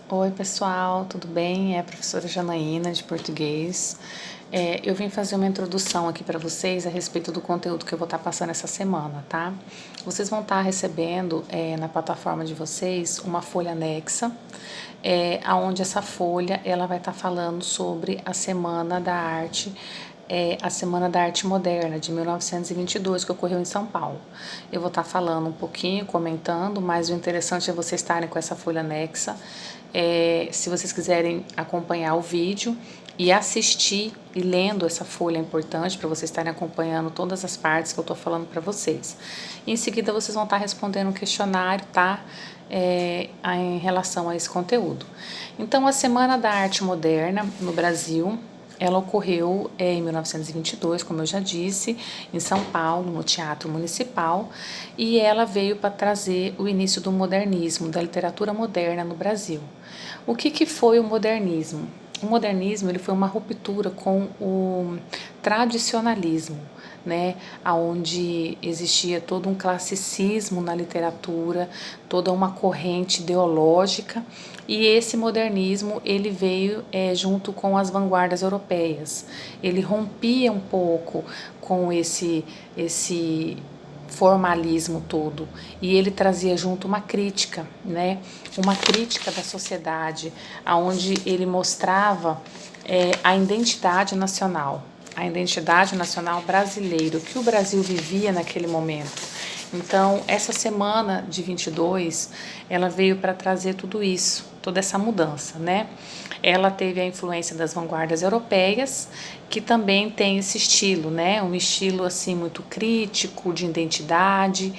Oi pessoal, tudo bem? É a professora Janaína de português. Eu vim fazer uma introdução aqui para vocês a respeito do conteúdo que eu vou estar passando essa semana, tá? Vocês vão estar recebendo na plataforma de vocês uma folha anexa, onde essa folha ela vai estar falando sobre a Semana da Arte a Semana da Arte Moderna de 1922, que ocorreu em São Paulo. Eu vou estar falando um pouquinho, comentando, mas o interessante é vocês estarem com essa folha anexa. Se vocês quiserem acompanhar o vídeo e assistir e lendo essa folha é importante para vocês estarem acompanhando todas as partes que eu estou falando para vocês. E em seguida vocês vão estar respondendo um questionário, tá? Em relação a esse conteúdo. Então, a Semana da Arte Moderna no Brasil, ela ocorreu em 1922, como eu já disse, em São Paulo, no Teatro Municipal, e ela veio para trazer o início do modernismo, da literatura moderna no Brasil. O que foi o modernismo? O modernismo ele foi uma ruptura com o tradicionalismo, né, onde existia todo um classicismo na literatura, toda uma corrente ideológica, e esse modernismo ele veio junto com as vanguardas europeias. Ele rompia um pouco com esse formalismo todo, e ele trazia junto uma crítica, né, uma crítica da sociedade, aonde ele mostrava a identidade nacional brasileira, o que o Brasil vivia naquele momento. Então, essa semana de 22, ela veio para trazer tudo isso, toda essa mudança, né? Ela teve a influência das vanguardas europeias, que também tem esse estilo, né? Um estilo assim muito crítico, de identidade.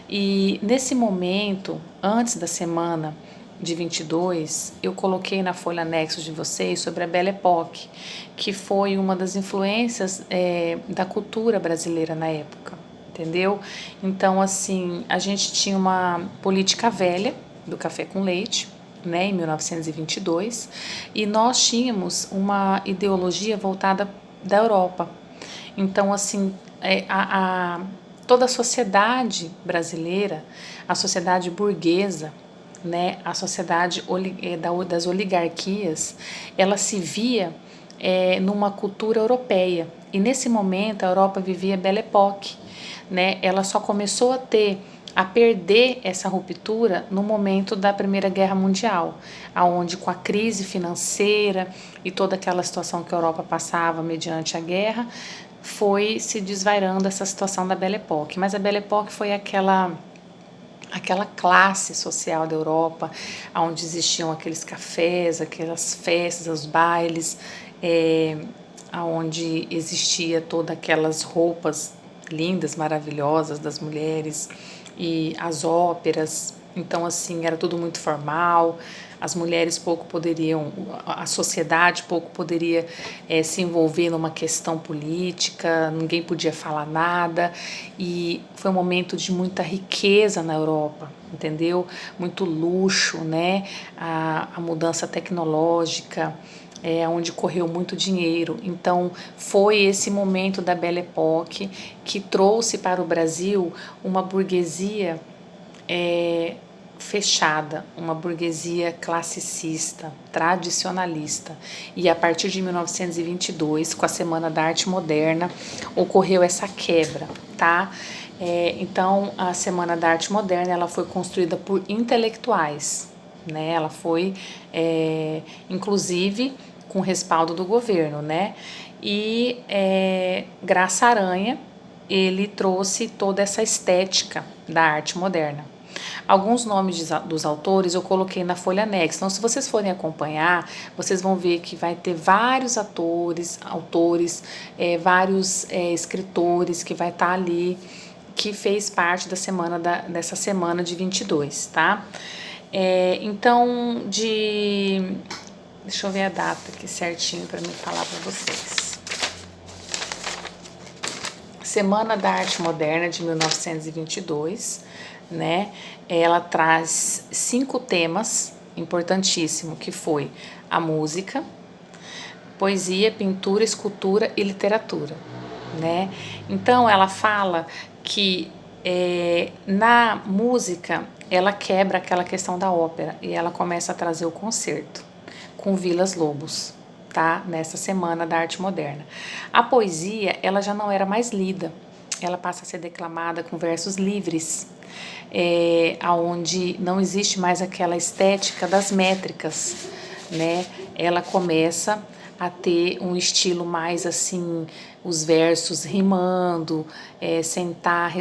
E nesse momento, antes da semana de 22, eu coloquei na folha anexo de vocês sobre a Belle Époque, que foi uma das influências da cultura brasileira na época, entendeu? Então, assim, a gente tinha uma política velha do café com leite, né, em 1922, e nós tínhamos uma ideologia voltada da Europa. Então, assim, toda a sociedade brasileira, a sociedade burguesa, né, a sociedade das oligarquias, ela se via numa cultura europeia. E nesse momento a Europa vivia Belle Époque, né? Ela só começou a perder essa ruptura no momento da Primeira Guerra Mundial, aonde com a crise financeira e toda aquela situação que a Europa passava mediante a guerra, foi se desvairando essa situação da Belle Époque. Mas a Belle Époque foi aquela classe social da Europa, onde existiam aqueles cafés, aquelas festas, os bailes, onde existia todas aquelas roupas lindas, maravilhosas das mulheres e as óperas. Então, assim, era tudo muito formal, as mulheres pouco poderiam, a sociedade pouco poderia se envolver numa questão política, ninguém podia falar nada, e foi um momento de muita riqueza na Europa, entendeu? Muito luxo, né? A mudança tecnológica, onde correu muito dinheiro. Então, foi esse momento da Belle Époque que trouxe para o Brasil uma burguesia fechada, uma burguesia classicista, tradicionalista. E a partir de 1922, com a Semana da Arte Moderna, ocorreu essa quebra, tá? Então, a Semana da Arte Moderna ela foi construída por intelectuais, né? Ela foi, inclusive, com respaldo do governo, né? E Graça Aranha, ele trouxe toda essa estética da arte moderna. Alguns nomes dos autores eu coloquei na folha anexa, então se vocês forem acompanhar, vocês vão ver que vai ter vários autores, vários escritores que vai estar ali, que fez parte dessa semana de 22, tá? Então, deixa eu ver a data aqui certinho para me falar para vocês. Semana da Arte Moderna de 1922, né? Ela traz 5 temas importantíssimos, que foi a música, poesia, pintura, escultura e literatura, né? Então ela fala que na música ela quebra aquela questão da ópera e ela começa a trazer o concerto com Vilas Lobos, tá? Nessa semana da arte moderna. A poesia, ela já não era mais lida, ela passa a ser declamada com versos livres, aonde não existe mais aquela estética das métricas, né? Ela começa a ter um estilo mais assim, os versos rimando, sentar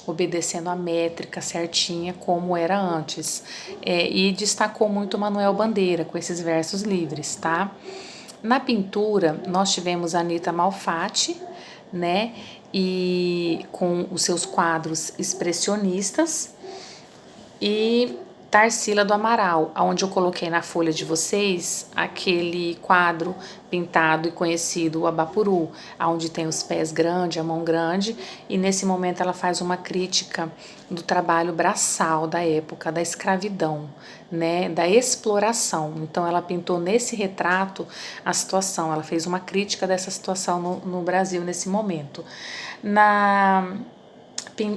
obedecendo a métrica certinha como era antes. E destacou muito Manuel Bandeira com esses versos livres, tá? Na pintura, nós tivemos a Anita Malfatti, né? E com os seus quadros expressionistas, e Tarsila do Amaral, onde eu coloquei na folha de vocês aquele quadro pintado e conhecido, o Abapuru, onde tem os pés grandes, a mão grande, e nesse momento ela faz uma crítica do trabalho braçal da época, da escravidão, né, da exploração. Então ela pintou nesse retrato a situação, ela fez uma crítica dessa situação no Brasil nesse momento.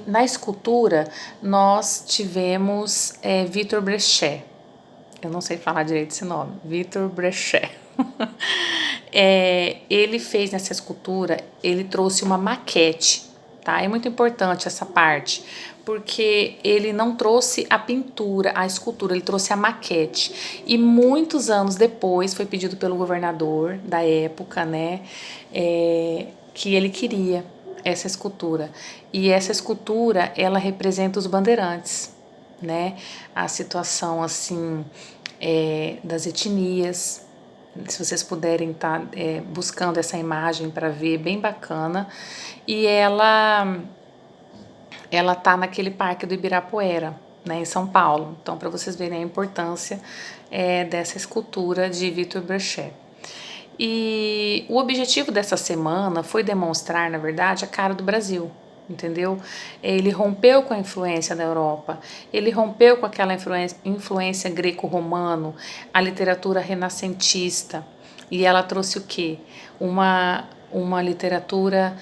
Na escultura, nós tivemos Victor Brechet. Eu não sei falar direito esse nome. Victor Brechet. Ele fez nessa escultura, ele trouxe uma maquete, tá? É muito importante essa parte, porque ele não trouxe a pintura, a escultura, ele trouxe a maquete. E muitos anos depois foi pedido pelo governador da época, né, que ele queria essa escultura. E essa escultura, ela representa os bandeirantes, né? A situação, assim, das etnias. Se vocês puderem estar buscando essa imagem para ver, bem bacana. E ela tá naquele parque do Ibirapuera, né, em São Paulo. Então, para vocês verem a importância dessa escultura de Victor Brechet. E o objetivo dessa semana foi demonstrar, na verdade, a cara do Brasil, entendeu? Ele rompeu com a influência da Europa, ele rompeu com aquela influência greco-romano, a literatura renascentista, e ela trouxe o quê? Uma literatura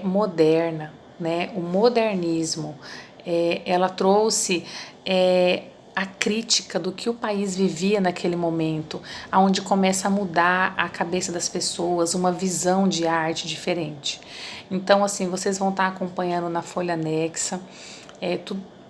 moderna, né? O modernismo. Ela trouxe a crítica do que o país vivia naquele momento, onde começa a mudar a cabeça das pessoas, uma visão de arte diferente. Então, assim, vocês vão estar acompanhando na folha anexa,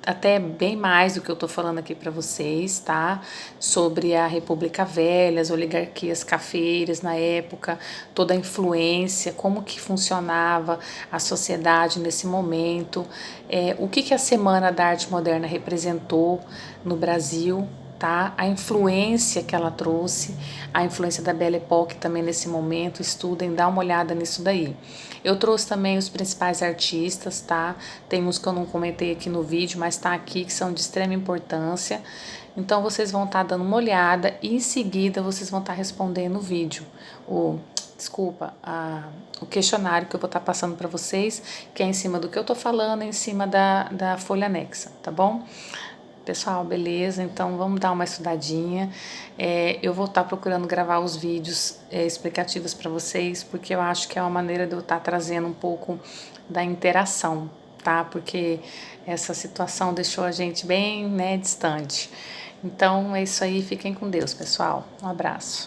até bem mais do que eu estou falando aqui para vocês, tá? Sobre a República Velha, as oligarquias cafeiras na época, toda a influência, como que funcionava a sociedade nesse momento, o que a Semana da Arte Moderna representou no Brasil, tá? A influência que ela trouxe, a influência da Belle Époque também nesse momento. Estudem, dá uma olhada nisso daí. Eu trouxe também os principais artistas, tá? Tem uns que eu não comentei aqui no vídeo, mas tá aqui, que são de extrema importância. Então vocês vão estar dando uma olhada e em seguida vocês vão estar respondendo o vídeo, o questionário que eu vou estar passando para vocês, que é em cima do que eu tô falando, em cima da folha anexa, tá bom? Pessoal, beleza? Então vamos dar uma estudadinha. Eu vou estar procurando gravar os vídeos explicativos para vocês, porque eu acho que é uma maneira de eu estar trazendo um pouco da interação, tá? Porque essa situação deixou a gente bem, né, distante. Então é isso aí, fiquem com Deus, pessoal. Um abraço.